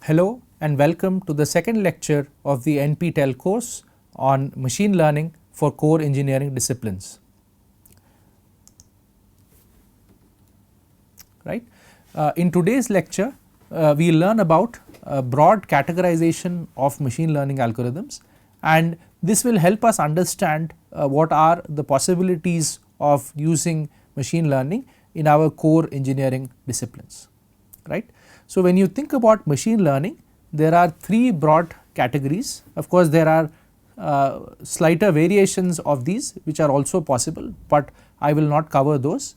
Hello and welcome to the second lecture of the NPTEL course on machine learning for core engineering disciplines. Right. In today's lecture, we learn about broad categorization of machine learning algorithms, and this will help us understand what are the possibilities of using machine learning in our core engineering disciplines. Right. So, when you think about machine learning, there are three broad categories. Of course, there are slighter variations of these which are also possible, but I will not cover those.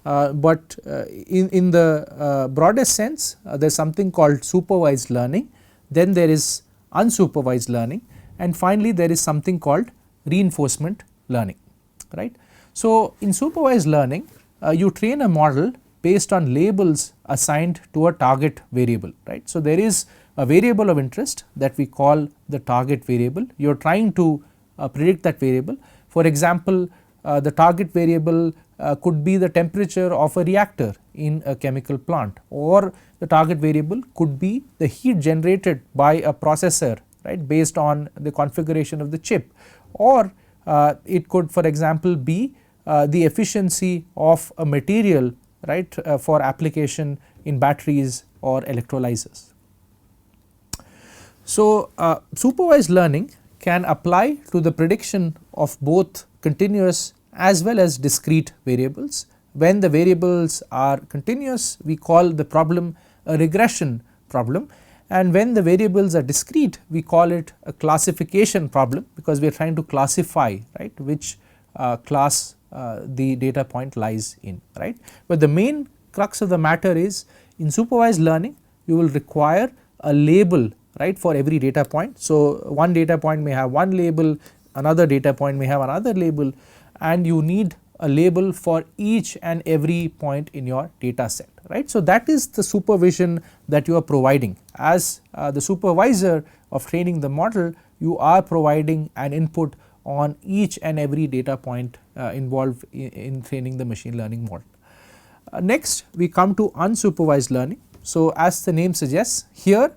But in the broadest sense, there is something called supervised learning, then there is unsupervised learning, and finally there is something called reinforcement learning. Right. So, in supervised learning, you train a model based on labels assigned to a target variable. Right. So, there is a variable of interest that we call the target variable. You are trying to predict that variable. For example, the target variable could be the temperature of a reactor in a chemical plant, or the target variable could be the heat generated by a processor, right, based on the configuration of the chip, or it could, for example, be the efficiency of a material, right, for application in batteries or electrolyzers. So, supervised learning can apply to the prediction of both continuous as well as discrete variables. When the variables are continuous, we call the problem a regression problem, and when the variables are discrete, we call it a classification problem, because we are trying to classify, right, which class the data point lies in. Right. But the main crux of the matter is, in supervised learning you will require a label, right, for every data point. So, one data point may have one label, another data point may have another label, and you need a label for each and every point in your data set. Right. So, that is the supervision that you are providing. As the supervisor of training the model, you are providing an input on each and every data point involved in training the machine learning model. Next, we come to unsupervised learning. So, as the name suggests, here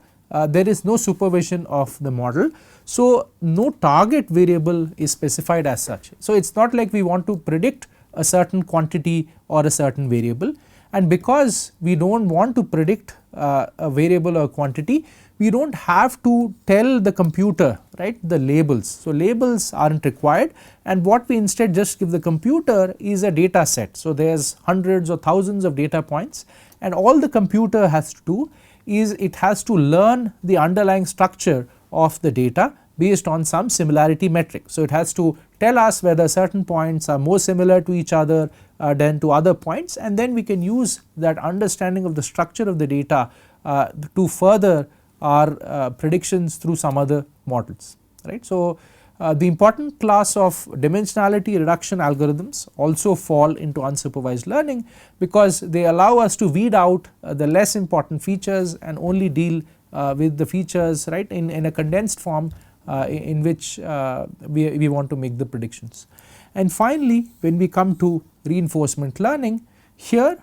there is no supervision of the model. So, no target variable is specified as such. So, it is not like we want to predict a certain quantity or a certain variable, and because we do not want to predict a variable or quantity, we do not have to tell the computer, right, the labels. So, labels are not required, and what we instead just give the computer is a data set. So, there is hundreds or thousands of data points, and all the computer has to do is it has to learn the underlying structure of the data based on some similarity metric. So, it has to tell us whether certain points are more similar to each other than to other points, and then we can use that understanding of the structure of the data to further our predictions through some other models. Right. So, the important class of dimensionality reduction algorithms also fall into unsupervised learning, because they allow us to weed out the less important features and only deal with the features, right, in a condensed form in which we want to make the predictions. And finally, when we come to reinforcement learning, here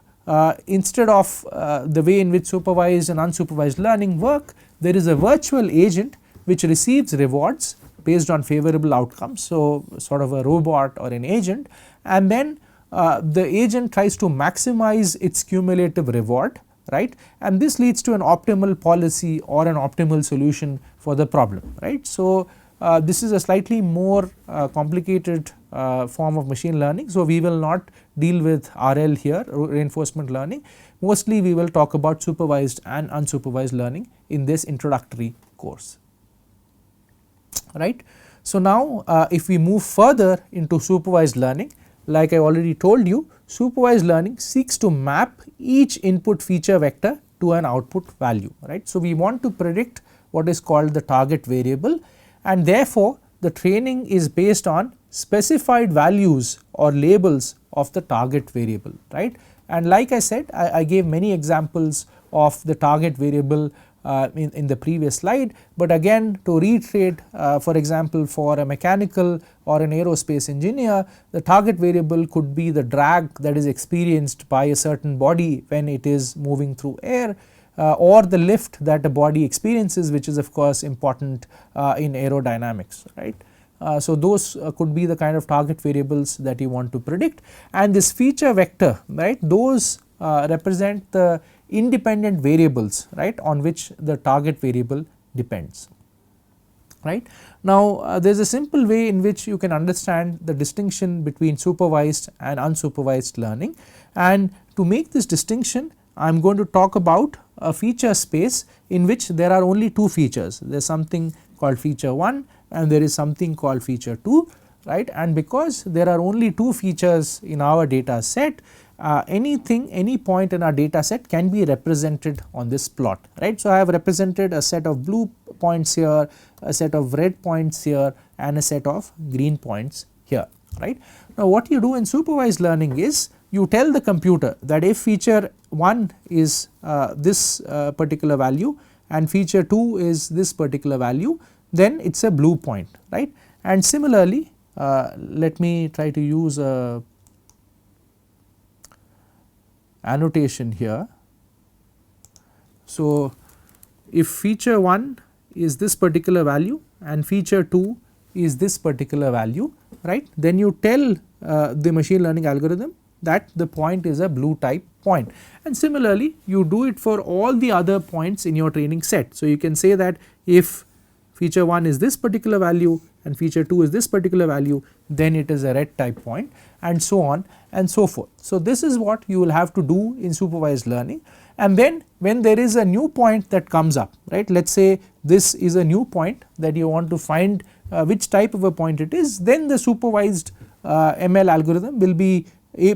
instead of the way in which supervised and unsupervised learning work, there is a virtual agent which receives rewards based on favorable outcomes. So, sort of a robot or an agent, and then the agent tries to maximize its cumulative reward, right, and this leads to an optimal policy or an optimal solution for the problem. Right. So, this is a slightly more complicated form of machine learning. So, we will not deal with RL here, reinforcement learning. Mostly we will talk about supervised and unsupervised learning in this introductory course. Right. So, now if we move further into supervised learning, like I already told you, supervised learning seeks to map each input feature vector to an output value. Right. So, we want to predict what is called the target variable, and therefore, the training is based on specified values or labels of the target variable. Right. And like I said, I gave many examples of the target variable in the previous slide, but again to reiterate, for example, for a mechanical or an aerospace engineer, the target variable could be the drag that is experienced by a certain body when it is moving through air. or the lift that a body experiences, which is of course important in aerodynamics, right. So those could be the kind of target variables that you want to predict, and this feature vector, right, those represent the independent variables, right, on which the target variable depends, right. Now there is a simple way in which you can understand the distinction between supervised and unsupervised learning, and to make this distinction I am going to talk about a feature space in which there are only two features. There is something called feature 1 and there is something called feature 2, right, and because there are only two features in our data set, any point in our data set can be represented on this plot, right. So I have represented a set of blue points here, a set of red points here and a set of green points here, right. Now what you do in supervised learning is you tell the computer that if feature 1 is this particular value and feature 2 is this particular value, then it is a blue point, right. And similarly let me try to use a annotation here. So if feature 1 is this particular value and feature 2 is this particular value, right, then you tell the machine learning algorithm that the point is a blue type point, and similarly you do it for all the other points in your training set. So you can say that if feature 1 is this particular value and feature 2 is this particular value, then it is a red type point, and so on and so forth. So this is what you will have to do in supervised learning, and then when there is a new point that comes up, right, let us say this is a new point that you want to find which type of a point it is, then the supervised ML algorithm will be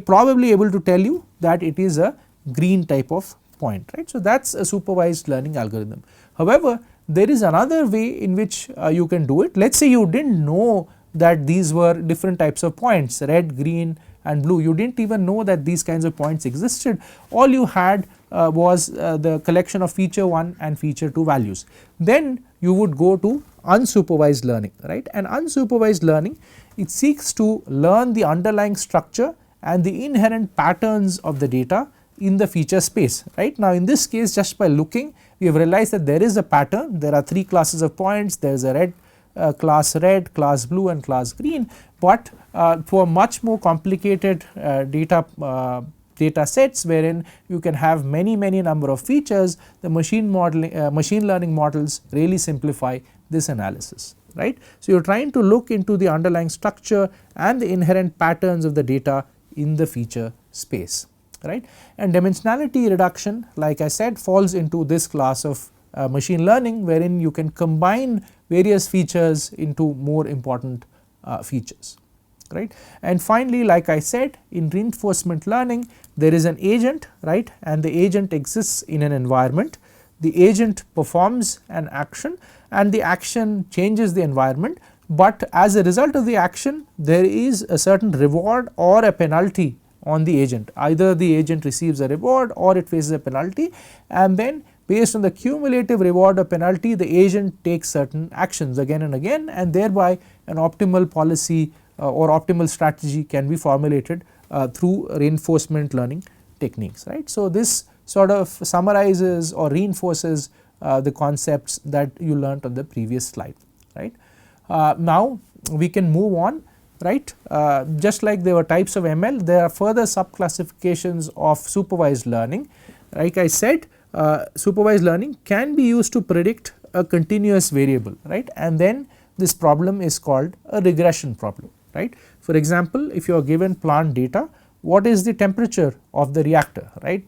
probably able to tell you that it is a green type of point, right. So that is a supervised learning algorithm. However, there is another way in which you can do it. Let us say you did not know that these were different types of points, red, green and blue, you did not even know that these kinds of points existed. All you had was the collection of feature 1 and feature 2 values. Then you would go to unsupervised learning, right, and unsupervised learning, it seeks to learn the underlying structure and the inherent patterns of the data in the feature space, right. Now in this case, just by looking we have realized that there is a pattern, there are 3 classes of points, there is a red class red, class blue and class green, but for much more complicated data sets wherein you can have many number of features, the machine learning models really simplify this analysis, right. So you are trying to look into the underlying structure and the inherent patterns of the data in the feature space, right. And dimensionality reduction, like I said, falls into this class of machine learning wherein you can combine various features into more important features, right. And finally, like I said, in reinforcement learning there is an agent, right, and the agent exists in an environment. The agent performs an action and the action changes the environment, but as a result of the action there is a certain reward or a penalty on the agent. Either the agent receives a reward or it faces a penalty, and then based on the cumulative reward or penalty the agent takes certain actions again and again, and thereby an optimal policy or optimal strategy can be formulated through reinforcement learning techniques, right. So this sort of summarizes or reinforces the concepts that you learnt on the previous slide, right. Now we can move on, right. Just like there were types of ML, there are further subclassifications of supervised learning. Like I said, supervised learning can be used to predict a continuous variable, right, and then this problem is called a regression problem, right. For example, if you are given plant data, what is the temperature of the reactor, right.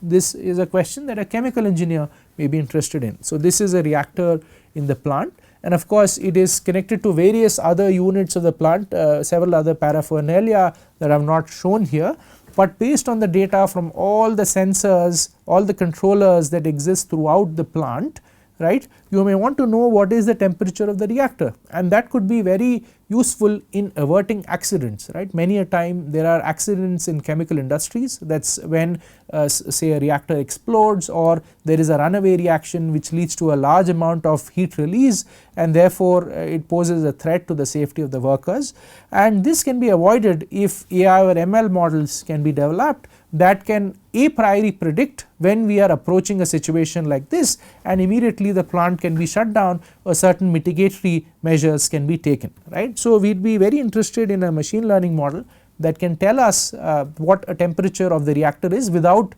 This is a question that a chemical engineer may be interested in. So this is a reactor in the plant, and of course it is connected to various other units of the plant, several other paraphernalia that I have not shown here, but based on the data from all the sensors, all the controllers that exist throughout the plant, right, you may want to know what is the temperature of the reactor, and that could be very useful in averting accidents, right. Many a time there are accidents in chemical industries, that is when say a reactor explodes, or there is a runaway reaction which leads to a large amount of heat release, and therefore it poses a threat to the safety of the workers. And this can be avoided if AI or ML models can be developed that can a priori predict when we are approaching a situation like this, and immediately the plant can be shut down or certain mitigatory measures can be taken, right. So, we would be very interested in a machine learning model that can tell us what a temperature of the reactor is without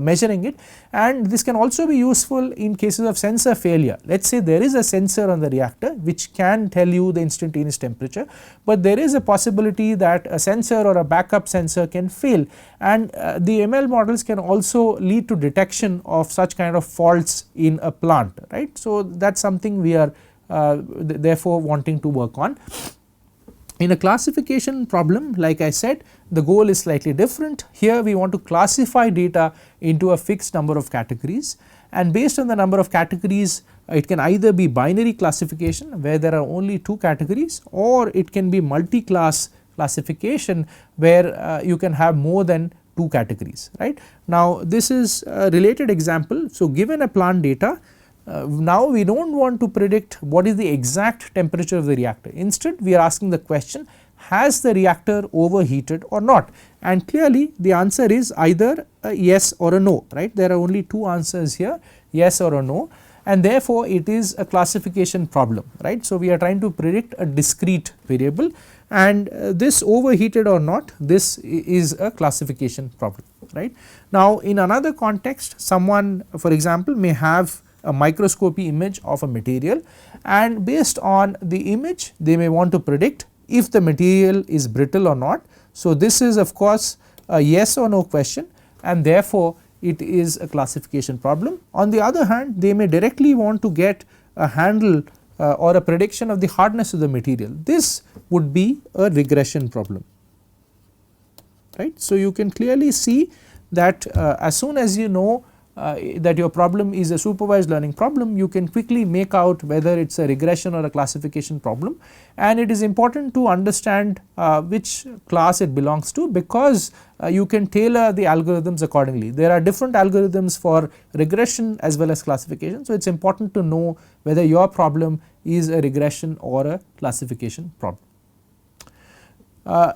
measuring it, and this can also be useful in cases of sensor failure. Let us say there is a sensor on the reactor which can tell you the instantaneous temperature, but there is a possibility that a sensor or a backup sensor can fail, and the ML models can also lead to detection of such kind of faults in a plant, right. So, that is something we are therefore wanting to work on. In a classification problem, like I said, the goal is slightly different. Here we want to classify data into a fixed number of categories, and based on the number of categories it can either be binary classification where there are only 2 categories, or it can be multi-class classification where you can have more than 2 categories, right. Now, this is a related example. So, given a plant data, now we do not want to predict what is the exact temperature of the reactor. Instead, we are asking the question, has the reactor overheated or not, and clearly the answer is either a yes or a no, right. There are only 2 answers here, yes or a no, and therefore it is a classification problem, right. So, we are trying to predict a discrete variable, and this overheated or not, this is a classification problem, right. Now, in another context, someone for example may have a microscopy image of a material, and based on the image they may want to predict if the material is brittle or not. So, this is of course a yes or no question, and therefore it is a classification problem. On the other hand, they may directly want to get a handle or a prediction of the hardness of the material. This would be a regression problem, right. So, you can clearly see that as soon as you know that your problem is a supervised learning problem, you can quickly make out whether it is a regression or a classification problem, and it is important to understand which class it belongs to, because you can tailor the algorithms accordingly. There are different algorithms for regression as well as classification. So, it is important to know whether your problem is a regression or a classification problem.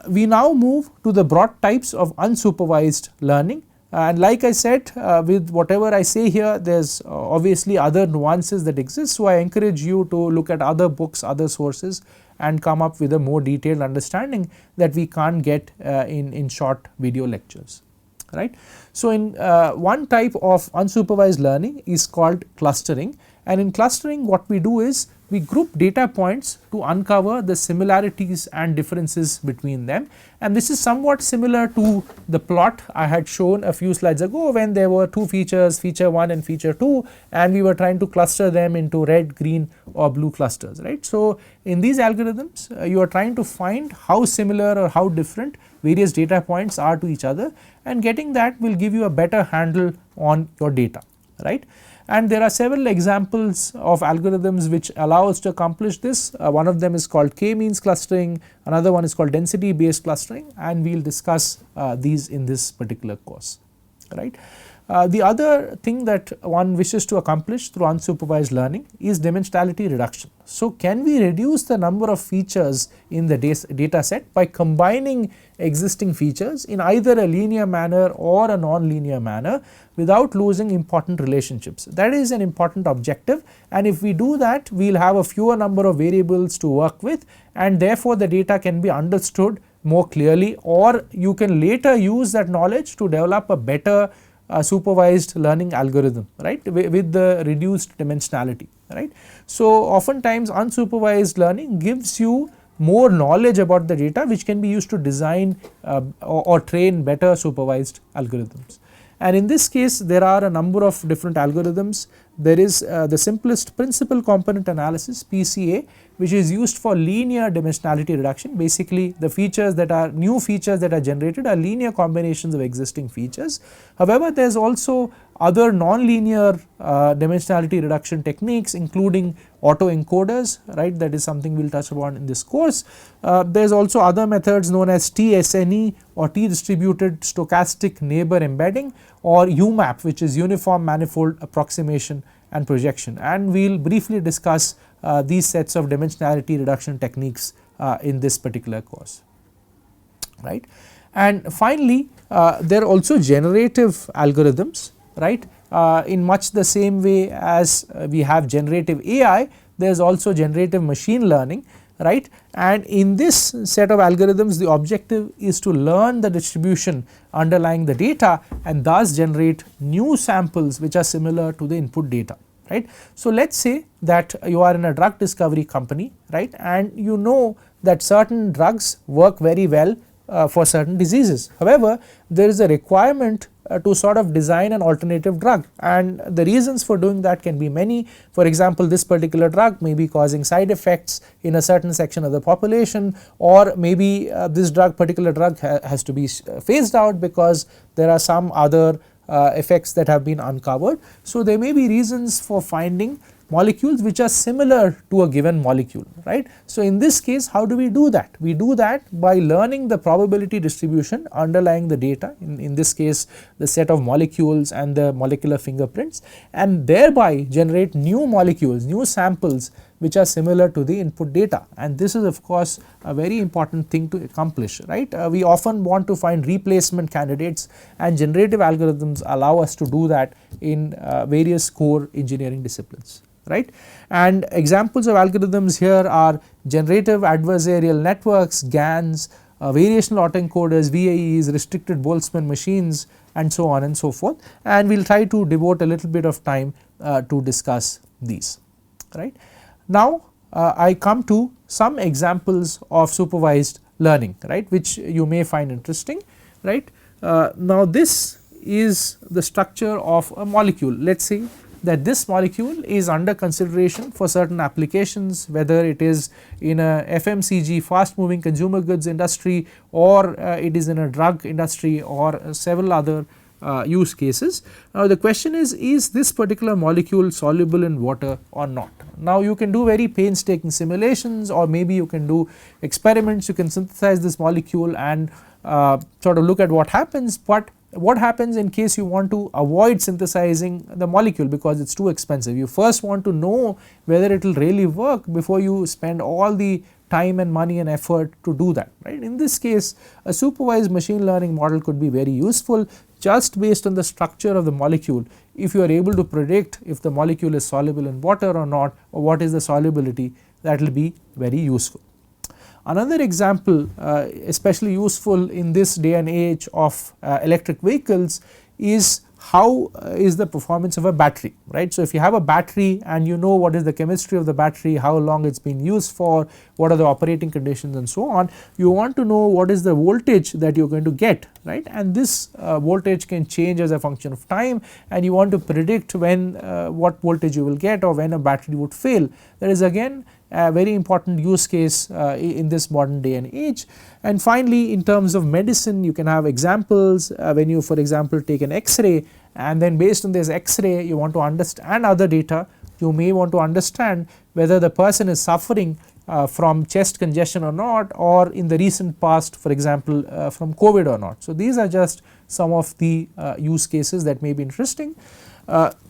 We now move to the broad types of unsupervised learning. And like I said, with whatever I say here, there is obviously other nuances that exist. So, I encourage you to look at other books, other sources, and come up with a more detailed understanding that we can't get in short video lectures, right. So, in one type of unsupervised learning is called clustering, and in clustering what we do is we group data points to uncover the similarities and differences between them, and this is somewhat similar to the plot I had shown a few slides ago when there were 2 features, feature 1 and feature 2, and we were trying to cluster them into red, green or blue clusters, right. So, in these algorithms you are trying to find how similar or how different various data points are to each other, and getting that will give you a better handle on your data, right. And there are several examples of algorithms which allow us to accomplish this. One of them is called k-means clustering, another one is called density based clustering, and we will discuss these in this particular course, right. The other thing that one wishes to accomplish through unsupervised learning is dimensionality reduction. So, can we reduce the number of features in the data set by combining existing features in either a linear manner or a non-linear manner without losing important relationships? That is an important objective, and if we do that, we will have a fewer number of variables to work with, and therefore the data can be understood more clearly, or you can later use that knowledge to develop a better supervised learning algorithm, right, with the reduced dimensionality, right. So, oftentimes unsupervised learning gives you more knowledge about the data which can be used to design or train better supervised algorithms. And in this case there are a number of different algorithms there is the simplest principal component analysis PCA, which is used for linear dimensionality reduction. Basically the features that are new features that are generated are linear combinations of existing features. However, there is also other non-linear dimensionality reduction techniques, including autoencoders, right, that is something we will touch upon in this course. There is also other methods known as TSNE or T distributed stochastic neighbor embedding, or UMAP, which is uniform manifold approximation and projection, and we will briefly discuss these sets of dimensionality reduction techniques in this particular course, right. And finally, there are also generative algorithms, right. In much the same way as we have generative AI, there is also generative machine learning, right, and in this set of algorithms the objective is to learn the distribution underlying the data and thus generate new samples which are similar to the input data, right. So, let us say that you are in a drug discovery company, right, and you know that certain drugs work very well for certain diseases. However, there is a requirement to sort of design an alternative drug, and the reasons for doing that can be many. For example, this particular drug may be causing side effects in a certain section of the population, or maybe this particular drug has to be phased out because there are some other effects that have been uncovered. So, there may be reasons for finding molecules which are similar to a given molecule, right. So, in this case, how do we do that? We do that by learning the probability distribution underlying the data, in this case the set of molecules and the molecular fingerprints, and thereby generate new molecules, new samples which are similar to the input data, and this is of course a very important thing to accomplish, right. We often want to find replacement candidates, and generative algorithms allow us to do that in various core engineering disciplines, right. And examples of algorithms here are generative adversarial networks, GANs, variational autoencoders, VAEs, restricted Boltzmann machines, and so on and so forth, and we will try to devote a little bit of time to discuss these, right. Now, I come to some examples of supervised learning, right, which you may find interesting, right. Now, this is the structure of a molecule. Let us say that this molecule is under consideration for certain applications, whether it is in a FMCG, fast moving consumer goods industry, or it is in a drug industry, or several other use cases. Now, the question is this particular molecule soluble in water or not? Now, you can do very painstaking simulations, or maybe you can do experiments, you can synthesize this molecule and sort of look at what happens, but what happens in case you want to avoid synthesizing the molecule because it is too expensive? You first want to know whether it will really work before you spend all the time and money and effort to do that, right. In this case, a supervised machine learning model could be very useful just based on the structure of the molecule. If you are able to predict if the molecule is soluble in water or not, or what is the solubility, that will be very useful. Another example especially useful in this day and age of electric vehicles is how is the performance of a battery, right. So, if you have a battery and you know what is the chemistry of the battery, how long it has been used for, what are the operating conditions and so on, you want to know what is the voltage that you are going to get, right, and this voltage can change as a function of time, and you want to predict when what voltage you will get or when a battery would fail. That is again a very important use case in this modern day and age. And finally, in terms of medicine, you can have examples when you, for example, take an X-ray, and then based on this X-ray you want to understand other data, you may want to understand whether the person is suffering from chest congestion or not, or in the recent past, for example, from COVID or not. So, these are just some of the use cases that may be interesting.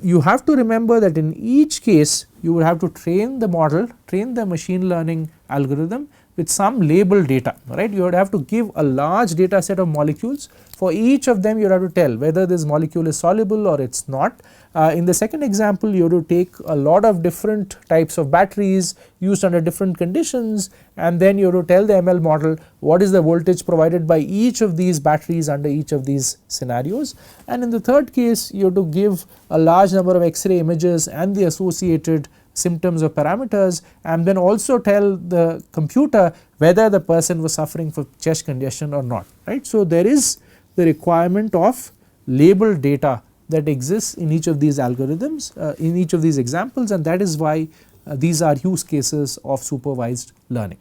You have to remember that in each case you will have to train the model, train the machine learning algorithm with some labeled data, right. You would have to give a large data set of molecules. For each of them you would have to tell whether this molecule is soluble or it is not. In the second example, you have to take a lot of different types of batteries used under different conditions, and then you have to tell the ML model what is the voltage provided by each of these batteries under each of these scenarios. And in the third case, you have to give a large number of X-ray images and the associated symptoms or parameters, and then also tell the computer whether the person was suffering from chest congestion or not, right. So, there is the requirement of labeled data that exists in each of these algorithms, in each of these examples, and that is why these are use cases of supervised learning,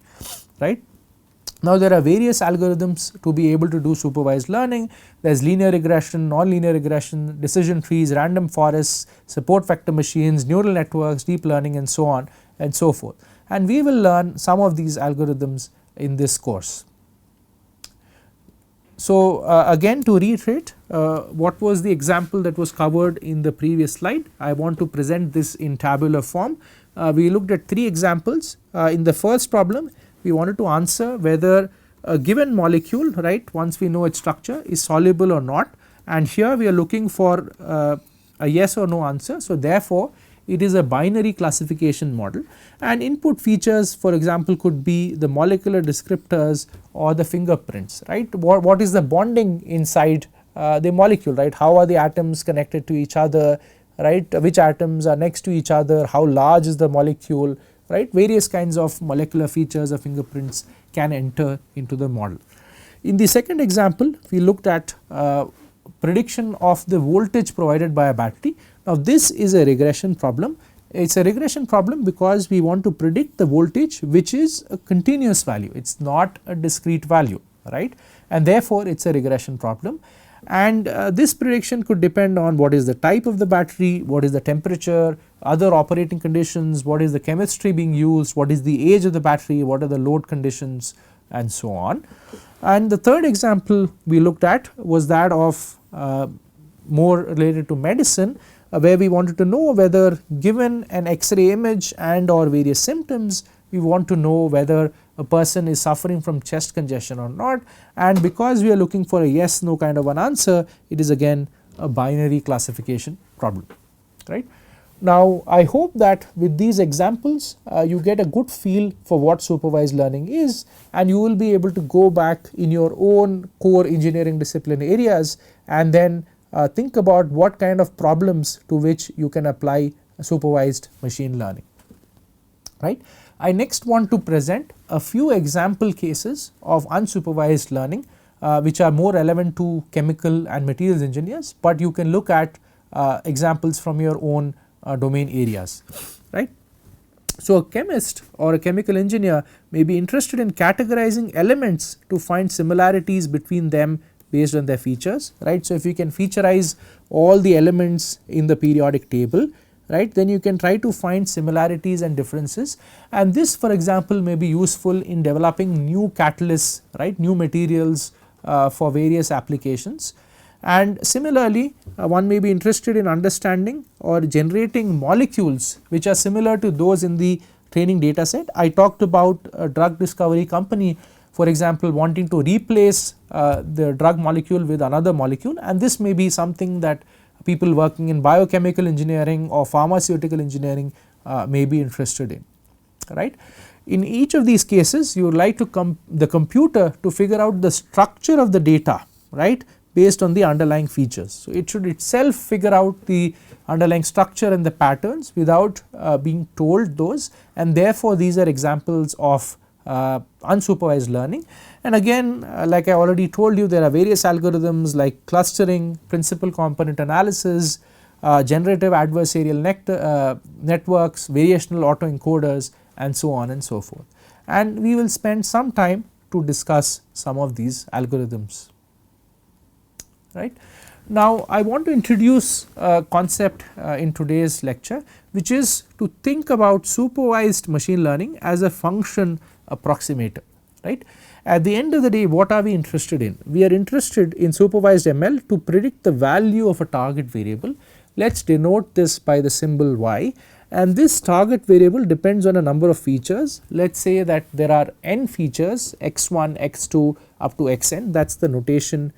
right. Now, there are various algorithms to be able to do supervised learning. There is linear regression, non-linear regression, decision trees, random forests, support vector machines, neural networks, deep learning, and so on and so forth. And we will learn some of these algorithms in this course. So, again to reiterate what was the example that was covered in the previous slide, I want to present this in tabular form. We looked at 3 examples. In the first problem, we wanted to answer whether a given molecule, right, once we know its structure, is soluble or not, and here we are looking for a yes or no answer. So, therefore, it is a binary classification model, and input features, for example, could be the molecular descriptors or the fingerprints, right. What is the bonding inside the molecule, right, how are the atoms connected to each other, right, which atoms are next to each other, how large is the molecule, right, various kinds of molecular features or fingerprints can enter into the model. In the second example, we looked at prediction of the voltage provided by a battery. Now, this is a regression problem. It is a regression problem because we want to predict the voltage which is a continuous value, it is not a discrete value, right, and therefore, it is a regression problem. And this prediction could depend on what is the type of the battery, what is the temperature, other operating conditions, what is the chemistry being used, what is the age of the battery, what are the load conditions, and so on. And the third example we looked at was that of more related to medicine, where we wanted to know whether given an X-ray image and or various symptoms, we want to know whether a person is suffering from chest congestion or not, and because we are looking for a yes no kind of an answer, it is again a binary classification problem, right. Now, I hope that with these examples you get a good feel for what supervised learning is, and you will be able to go back in your own core engineering discipline areas and then think about what kind of problems to which you can apply supervised machine learning, right. I next want to present a few example cases of unsupervised learning which are more relevant to chemical and materials engineers, but you can look at examples from your own domain areas, right. So, a chemist or a chemical engineer may be interested in categorizing elements to find similarities between them based on their features, right. So, if you can featureize all the elements in the periodic table, right, then you can try to find similarities and differences, and this, for example, may be useful in developing new catalysts, right, new materials for various applications. And similarly, one may be interested in understanding or generating molecules which are similar to those in the training data set. I talked about a drug discovery company, for example, wanting to replace the drug molecule with another molecule, and this may be something that people working in biochemical engineering or pharmaceutical engineering may be interested in, right. In each of these cases, you would like to the computer to figure out the structure of the data, right, based on the underlying features. So, it should itself figure out the underlying structure and the patterns without being told those, and therefore, these are examples of unsupervised learning. And again, like I already told you, there are various algorithms like clustering, principal component analysis, generative adversarial networks, variational autoencoders, and so on and so forth. And we will spend some time to discuss some of these algorithms, right. Now, I want to introduce a concept in today's lecture, which is to think about supervised machine learning as a function approximator, right. At the end of the day, what are we interested in? We are interested in supervised ML to predict the value of a target variable. Let us denote this by the symbol y, and this target variable depends on a number of features. Let us say that there are n features x1, x2 up to xn, that is the notation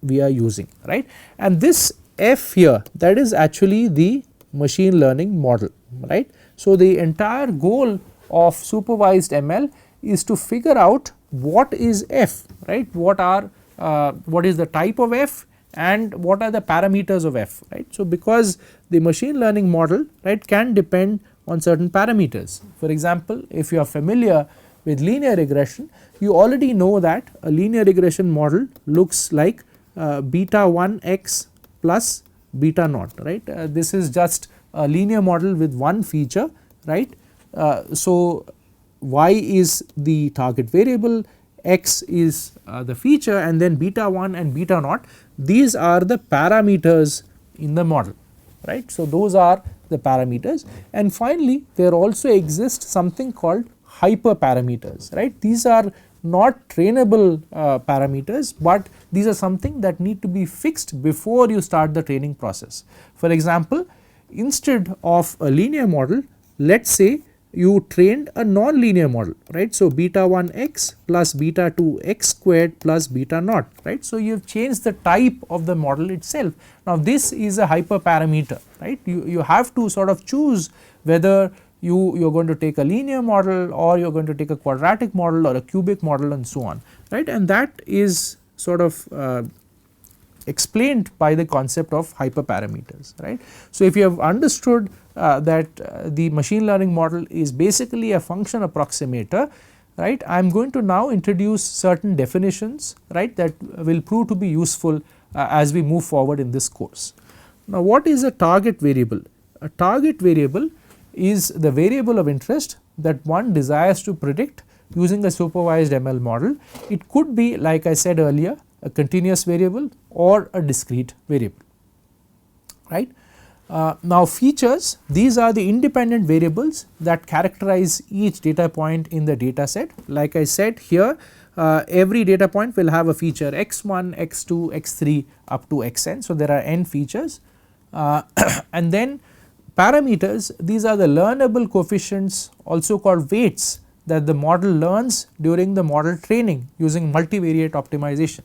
we are using, right. And this f here, that is actually the machine learning model, right. So, the entire goal of supervised ML is to figure out what is f, right, what is the type of f and what are the parameters of f, right. So, because the machine learning model, right, can depend on certain parameters. For example, if you are familiar with linear regression, you already know that a linear regression model looks like beta 1 x plus beta naught, right. This is just a linear model with one feature, right. So, y is the target variable, x is the feature, and then beta 1 and beta naught, these are the parameters in the model, right. So, those are the parameters, and finally there also exists something called hyperparameters, right. These are not trainable parameters, but these are something that need to be fixed before you start the training process. For example, instead of a linear model, let us say you trained a non-linear model, right. So, beta 1 x plus beta 2 x squared plus beta naught, right. So, you have changed the type of the model itself. Now, this is a hyperparameter, right. You have to sort of choose whether you are going to take a linear model or you are going to take a quadratic model or a cubic model and so on, right, and that is sort of explained by the concept of hyperparameters, right. So, if you have understood that the machine learning model is basically a function approximator, right, I am going to now introduce certain definitions, right, that will prove to be useful as we move forward in this course. Now, what is a target variable? A target variable is the variable of interest that one desires to predict using a supervised ML model. It could be, like I said earlier, a continuous variable or a discrete variable, right. Now, features, these are the independent variables that characterize each data point in the data set. Like I said here, every data point will have a feature x1, x2, x3 up to xn. So, there are n features and then parameters, these are the learnable coefficients, also called weights, that the model learns during the model training using multivariate optimization.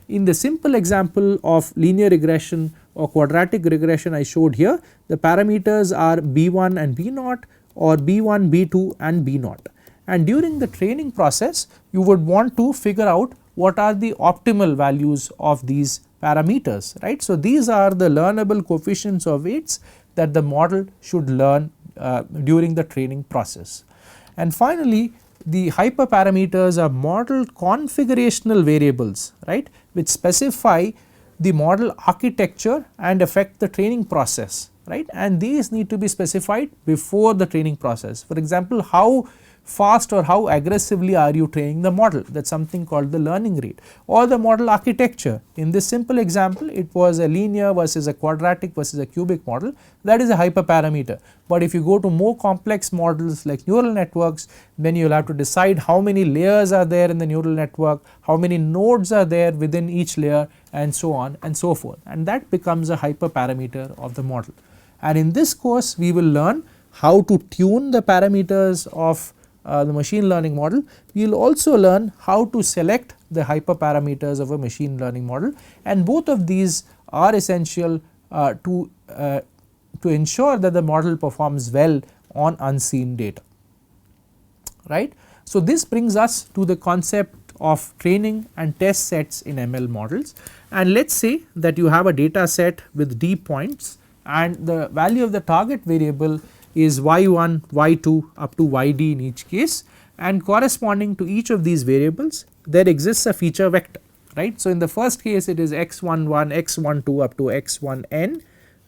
In the simple example of linear regression or quadratic regression I showed here, the parameters are b1 and b naught or b1, b2 and b naught, and during the training process you would want to figure out what are the optimal values of these parameters, right. So, these are the learnable coefficients or weights that the model should learn during the training process. And finally, the hyperparameters are model configurational variables, right, which specify the model architecture and affect the training process, right, and these need to be specified before the training process. For example, how fast or how aggressively are you training the model, that is something called the learning rate, or the model architecture. In this simple example, it was a linear versus a quadratic versus a cubic model, that is a hyperparameter. But if you go to more complex models like neural networks, then you will have to decide how many layers are there in the neural network, how many nodes are there within each layer, and so on and so forth, and that becomes a hyperparameter of the model. And in this course, we will learn how to tune the parameters of the machine learning model. We will also learn how to select the hyperparameters of a machine learning model, and both of these are essential to ensure that the model performs well on unseen data, right. So, this brings us to the concept of training and test sets in ML models, and let us say that you have a data set with d points and the value of the target variable is y1, y2 up to yd in each case, and corresponding to each of these variables there exists a feature vector, right. So, in the first case it is x11, x12 up to x1n,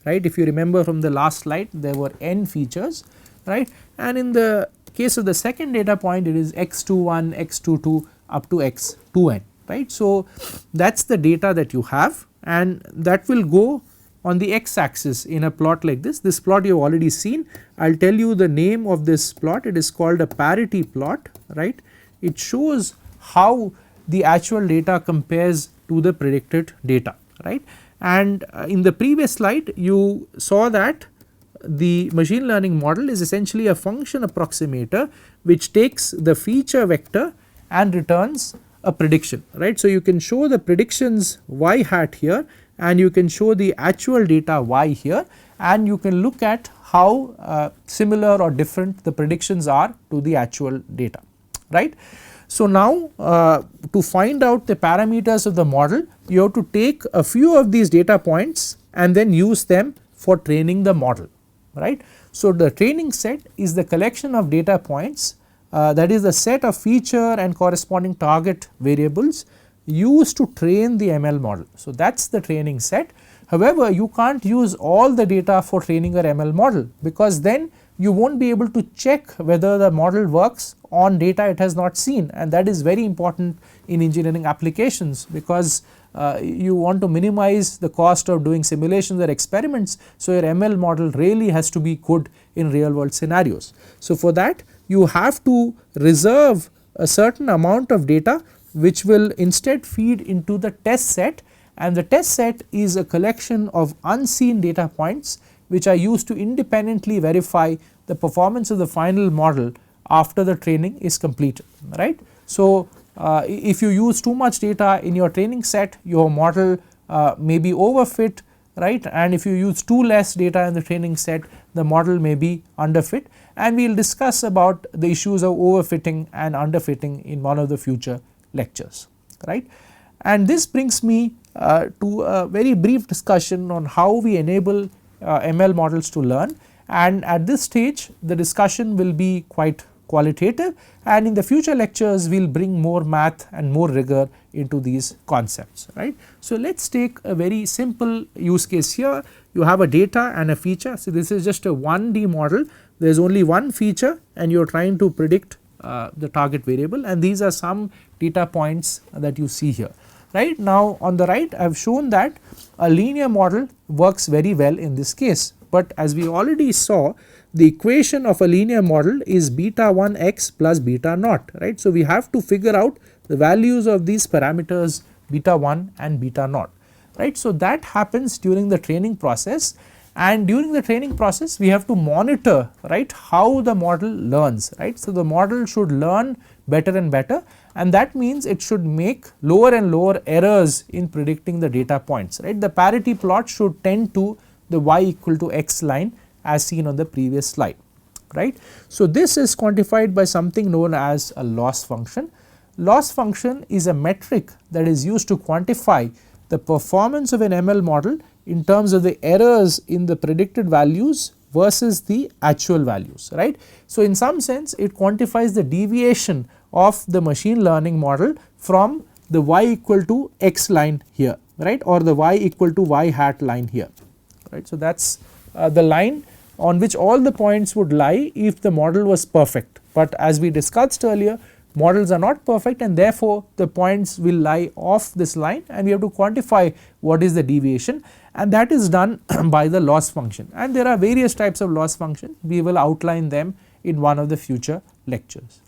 right. If you remember from the last slide, there were n features, right, and in the case of the second data point it is x21, x22 up to x2n, right. So, that is the data that you have, and that will go on the x axis in a plot like this. This plot you have already seen. I will tell you the name of this plot. It is called a parity plot, right. It shows how the actual data compares to the predicted data, right. And in the previous slide you saw that the machine learning model is essentially a function approximator which takes the feature vector and returns a prediction, right. So, you can show the predictions y hat here, and you can show the actual data y here, and you can look at how similar or different the predictions are to the actual data, right. So, now to find out the parameters of the model, you have to take a few of these data points and then use them for training the model, right. So, the training set is the collection of data points, that is the set of feature and corresponding target variables used to train the ML model. So, that is the training set. However, you can't use all the data for training your ML model, because then you won't be able to check whether the model works on data it has not seen, and that is very important in engineering applications, because you want to minimize the cost of doing simulations or experiments. So, your ML model really has to be good in real world scenarios. So, for that you have to reserve a certain amount of data which will instead feed into the test set, and the test set is a collection of unseen data points which are used to independently verify the performance of the final model after the training is completed, right. So, if you use too much data in your training set, your model may be overfit, right, and if you use too less data in the training set, the model may be underfit, and we will discuss about the issues of overfitting and underfitting in one of the future lectures, right. And this brings me to a very brief discussion on how we enable ML models to learn, and at this stage the discussion will be quite qualitative, and in the future lectures we will bring more math and more rigor into these concepts, right. So, let us take a very simple use case here. You have a data and a feature. So, this is just a 1D model, there is only one feature and you are trying to predict the target variable, and these are some data points that you see here, right. Now, on the right I have shown that a linear model works very well in this case, but as we already saw, the equation of a linear model is beta 1 x plus beta naught, right. So, we have to figure out the values of these parameters beta 1 and beta naught, right. So, that happens during the training process, and during the training process we have to monitor, right, how the model learns, right. So, the model should learn better and better, and that means it should make lower and lower errors in predicting the data points, right. The parity plot should tend to the y equal to x line as seen on the previous slide, right. So, this is quantified by something known as a loss function. Loss function is a metric that is used to quantify the performance of an ML model in terms of the errors in the predicted values versus the actual values, right. So, in some sense it quantifies the deviation of the machine learning model from the y equal to x line here, right, or the y equal to y hat line here, right. So, that is the line on which all the points would lie if the model was perfect, but as we discussed earlier, models are not perfect, and therefore, the points will lie off this line, and we have to quantify what is the deviation, and that is done by the loss function, and there are various types of loss function. We will outline them in one of the future lectures.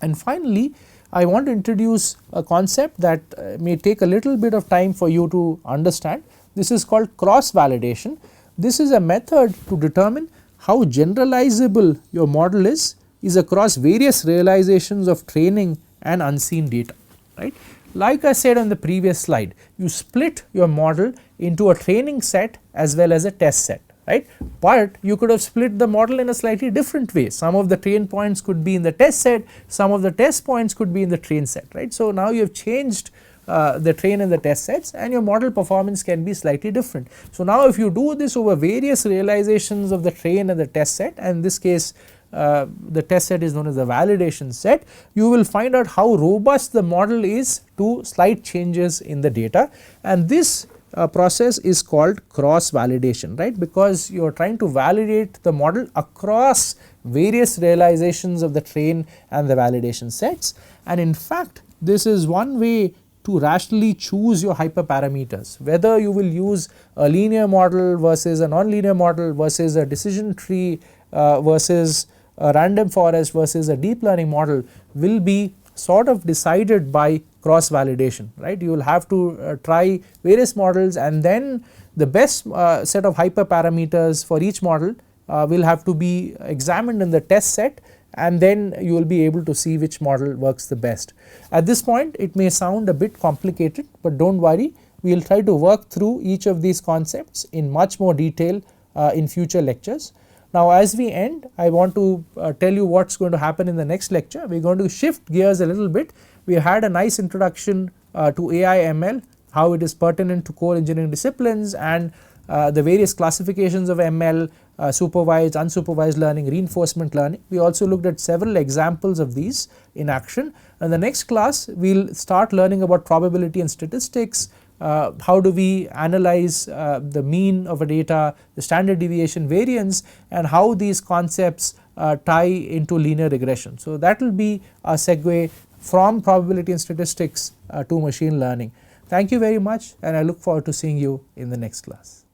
And finally, I want to introduce a concept that may take a little bit of time for you to understand. This is called cross validation. This is a method to determine how generalizable your model is across various realizations of training and unseen data, right. Like I said on the previous slide, you split your model into a training set as well as a test set, right, but you could have split the model in a slightly different way. Some of the train points could be in the test set, some of the test points could be in the train set, right. So, now you have changed the train and the test sets, and your model performance can be slightly different. So, now if you do this over various realizations of the train and the test set, and in this case the test set is known as the validation set, you will find out how robust the model is to slight changes in the data, and this process is called cross validation, right, because you are trying to validate the model across various realizations of the train and the validation sets, and in fact this is one way to rationally choose your hyperparameters, whether you will use a linear model versus a nonlinear model versus a decision tree versus a random forest versus a deep learning model will be sort of decided by cross validation, right. You will have to try various models, and then the best set of hyperparameters for each model will have to be examined in the test set, and then you will be able to see which model works the best. At this point it may sound a bit complicated, but do not worry, we will try to work through each of these concepts in much more detail in future lectures. Now, as we end, I want to tell you what is going to happen in the next lecture. We are going to shift gears a little bit. We had a nice introduction to AI ML, how it is pertinent to core engineering disciplines, and the various classifications of ML, supervised, unsupervised learning, reinforcement learning. We also looked at several examples of these in action. In the next class, we will start learning about probability and statistics, how do we analyze the mean of a data, the standard deviation, variance, and how these concepts tie into linear regression. So that will be a segue from probability and statistics to machine learning. Thank you very much, and I look forward to seeing you in the next class.